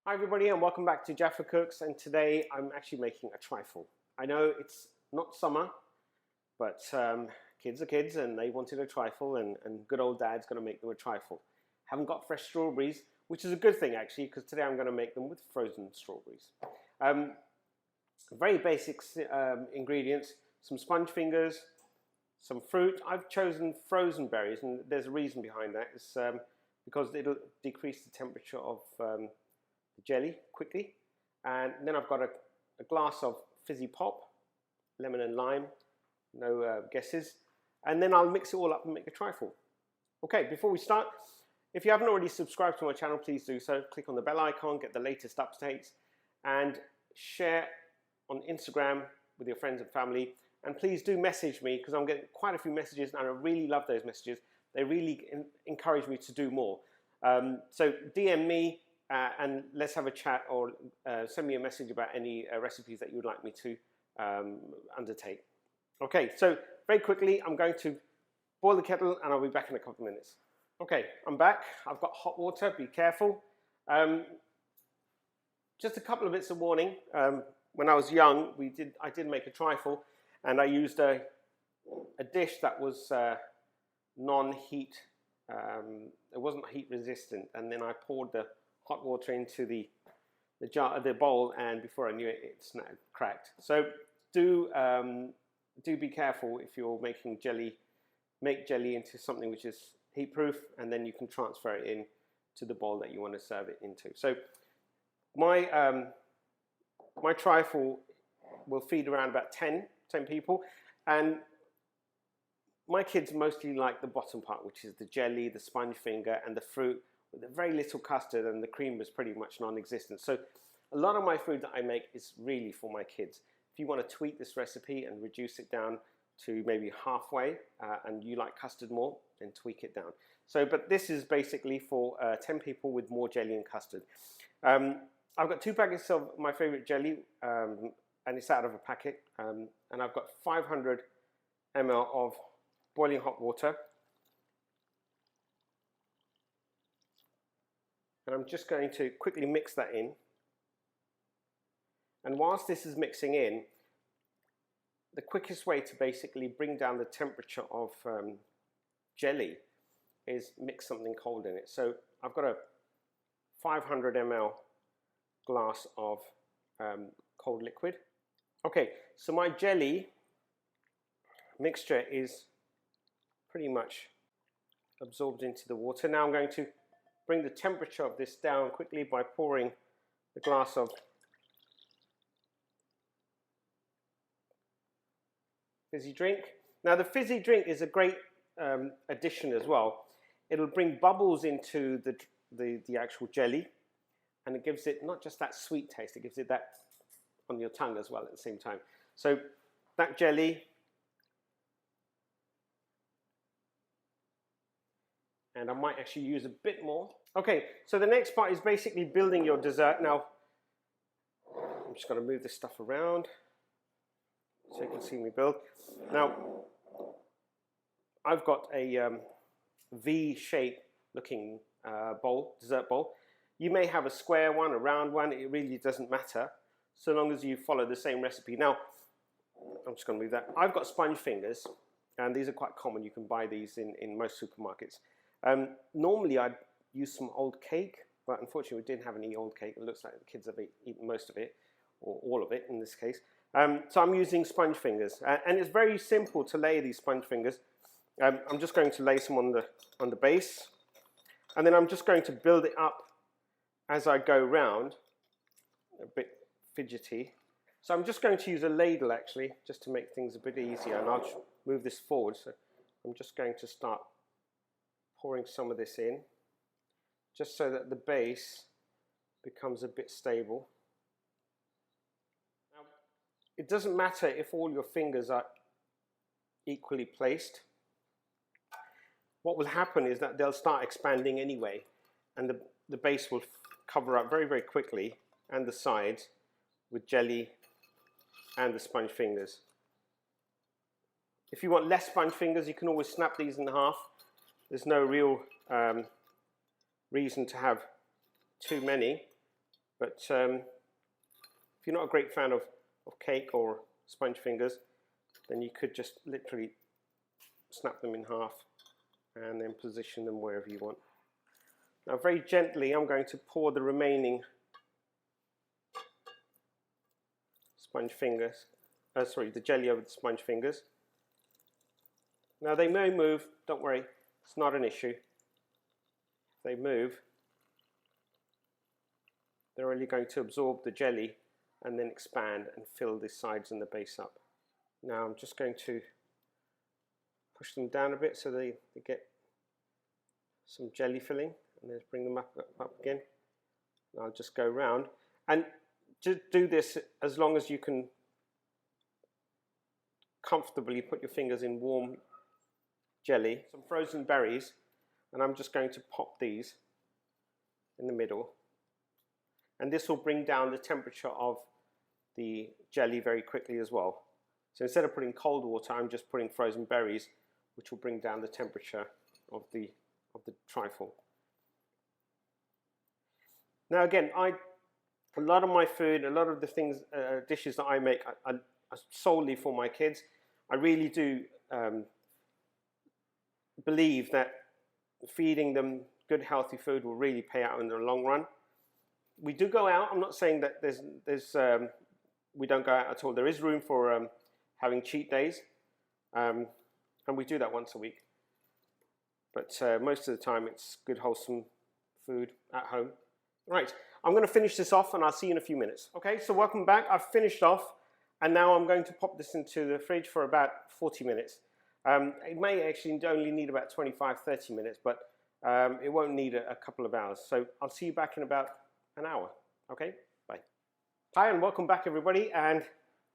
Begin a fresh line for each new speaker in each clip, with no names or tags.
Hi everybody and welcome back to Jaffa Cooks, and today I'm actually making a trifle. I know it's not summer, but kids are kids and they wanted a trifle, and good old dad's going to make them a trifle. Haven't got fresh strawberries, which is a good thing actually, because today I'm going to make them with frozen strawberries. Very basic ingredients: some sponge fingers, some fruit. I've chosen frozen berries, and there's a reason behind that. It's because it'll decrease the temperature of the jelly quickly. And then I've got a glass of fizzy pop, lemon and lime, no guesses. And then I'll mix it all up and make a trifle. Okay, before we start, if you haven't already subscribed to my channel, please do so. Click on the bell icon, get the latest updates, and share on Instagram with your friends and family. And please do message me, because I'm getting quite a few messages and I really love those messages. They really encourage me to do more. So DM me and let's have a chat, or send me a message about any recipes that you would like me to undertake. Okay, so very quickly, I'm going to boil the kettle and I'll be back in a couple of minutes. Okay, I'm back. I've got hot water, be careful. Just a couple of bits of warning. When I was young, I did make a trifle, and I used a dish that was non-heat, it wasn't heat resistant, and then I poured the hot water into the bowl, and before I knew it, it cracked. So do be careful if you're making jelly. Make jelly into something which is heat proof, and then you can transfer it in to the bowl that you want to serve it into. So my trifle will feed around about 10 people, and my kids mostly like the bottom part, which is the jelly, the sponge finger, and the fruit, with very little custard, and the cream is pretty much non-existent. So a lot of my food that I make is really for my kids. If you want to tweak this recipe and reduce it down to maybe halfway, and you like custard more, then tweak it down. So, but this is basically for 10 people with more jelly and custard. I've got 2 packets of my favorite jelly, and it's out of a packet, and I've got 500 ml of boiling hot water. And I'm just going to quickly mix that in. And whilst this is mixing in, the quickest way to basically bring down the temperature of jelly is mix something cold in it. So I've got a 500 ml glass of cold liquid. Okay, so my jelly mixture is pretty much absorbed into the water. Now I'm going to bring the temperature of this down quickly by pouring the glass of fizzy drink. Now the fizzy drink is a great addition as well. It'll bring bubbles into the actual jelly, and it gives it not just that sweet taste, it gives it that on your tongue as well at the same time. So that jelly, and I might actually use a bit more. Okay, so the next part is basically building your dessert. Now, I'm just going to move this stuff around so you can see me build. Now, I've got a V-shape looking bowl, dessert bowl. You may have a square one, a round one, it really doesn't matter, so long as you follow the same recipe. Now, I'm just going to move that. I've got sponge fingers, and these are quite common. You can buy these in most supermarkets. Normally I'd use some old cake, but unfortunately we didn't have any old cake. It looks like the kids have eaten most of it, or all of it in this case. So I'm using sponge fingers, and it's very simple to lay these sponge fingers. I'm just going to lay some on the base, and then I'm just going to build it up as I go round, a bit fidgety. So I'm just going to use a ladle actually, just to make things a bit easier, and I'll move this forward. So I'm just going to start pouring some of this in, just so that the base becomes a bit stable. Now, it doesn't matter if all your fingers are equally placed. What will happen is that they'll start expanding anyway, and the base will cover up very, very quickly, and the sides with jelly and the sponge fingers. If you want less sponge fingers, you can always snap these in half. There's no real reason to have too many, But if you're not a great fan of cake or sponge fingers, then you could just literally snap them in half and then position them wherever you want. Now very gently I'm going to pour the remaining the jelly over the sponge fingers. Now they may move, don't worry, it's not an issue. If they move, they're only going to absorb the jelly and then expand and fill the sides and the base up. Now I'm just going to push them down a bit so they get some jelly filling, and then bring them up again. And I'll just go round, and just do this as long as you can comfortably put your fingers in warm jelly. Some frozen berries, and I'm just going to pop these in the middle, and this will bring down the temperature of the jelly very quickly as well. So instead of putting cold water, I'm just putting frozen berries, which will bring down the temperature of the trifle. Now again, a lot of my food, a lot of the things, dishes that I make are solely for my kids. I really do believe that feeding them good healthy food will really pay out in the long run. We do go out. I'm not saying that we don't go out at all. There is room for having cheat days, and we do that once a week. But most of the time it's good wholesome food at home. Right, I'm going to finish this off and I'll see you in a few minutes. Okay, so welcome back. I've finished off and now I'm going to pop this into the fridge for about 40 minutes. It may actually only need about 25-30 minutes, but it won't need a couple of hours. So I'll see you back in about an hour. Okay, bye. Hi and welcome back everybody, and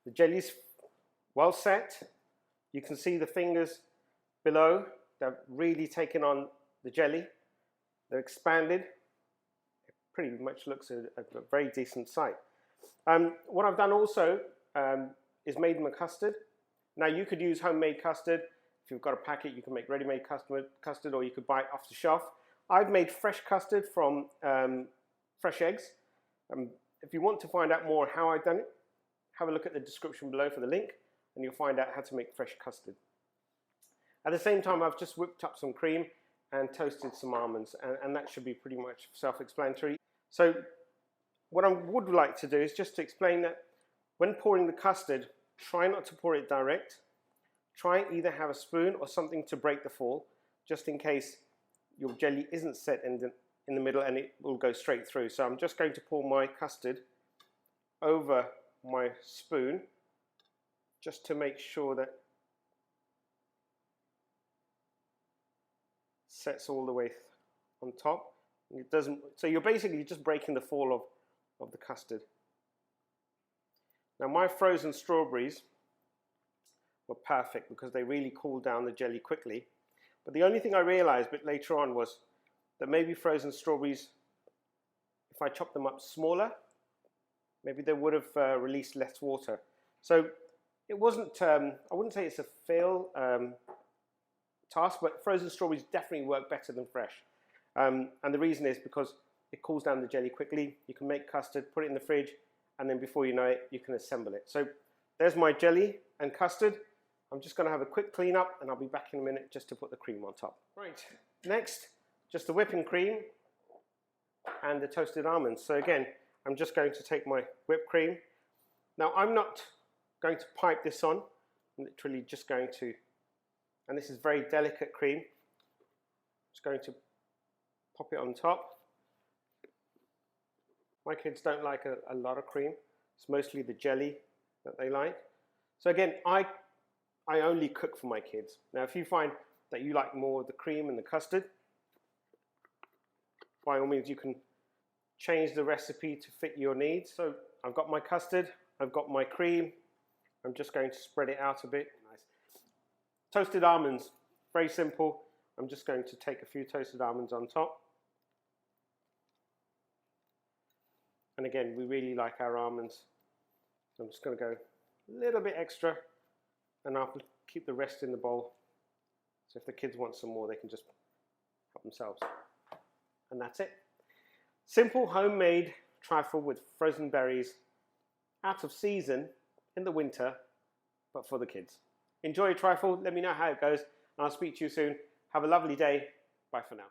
the jelly's well set. You can see the fingers below. They're really taking on the jelly. They're expanded. It pretty much looks a very decent sight. What I've done also is made them a custard. Now you could use homemade custard. If you've got a packet, you can make ready-made custard, or you could buy it off the shelf. I've made fresh custard from fresh eggs. If you want to find out more how I've done it, have a look at the description below for the link, and you'll find out how to make fresh custard. At the same time, I've just whipped up some cream and toasted some almonds, and that should be pretty much self-explanatory. So what I would like to do is just to explain that when pouring the custard, try not to pour it direct. Try and either have a spoon or something to break the fall, just in case your jelly isn't set in the middle and it will go straight through. So I'm just going to pour my custard over my spoon just to make sure that sets all the way on top. It doesn't, so you're basically just breaking the fall of the custard. Now my frozen strawberries were perfect because they really cooled down the jelly quickly. But the only thing I realized a bit later on was that maybe frozen strawberries, if I chopped them up smaller, maybe they would have released less water. So it wasn't, I wouldn't say it's a fail task, but frozen strawberries definitely work better than fresh. And the reason is because it cools down the jelly quickly. You can make custard, put it in the fridge, and then before you know it, you can assemble it. So there's my jelly and custard. I'm just going to have a quick clean up, and I'll be back in a minute just to put the cream on top. Right, next, just the whipping cream and the toasted almonds. So again, I'm just going to take my whipped cream. Now I'm not going to pipe this on. I'm literally just going to, and this is very delicate cream, just going to pop it on top. My kids don't like a lot of cream. It's mostly the jelly that they like. So again, I only cook for my kids. Now if you find that you like more of the cream and the custard, by all means you can change the recipe to fit your needs. So I've got my custard, I've got my cream. I'm just going to spread it out a bit. Nice. Toasted almonds, very simple. I'm just going to take a few toasted almonds on top. And again, we really like our almonds. So I'm just going to go a little bit extra, and I'll keep the rest in the bowl. So if the kids want some more, they can just help themselves. And that's it. Simple, homemade, trifle with frozen berries, out of season in the winter, but for the kids. Enjoy your trifle. Let me know how it goes, and I'll speak to you soon. Have a lovely day. Bye for now.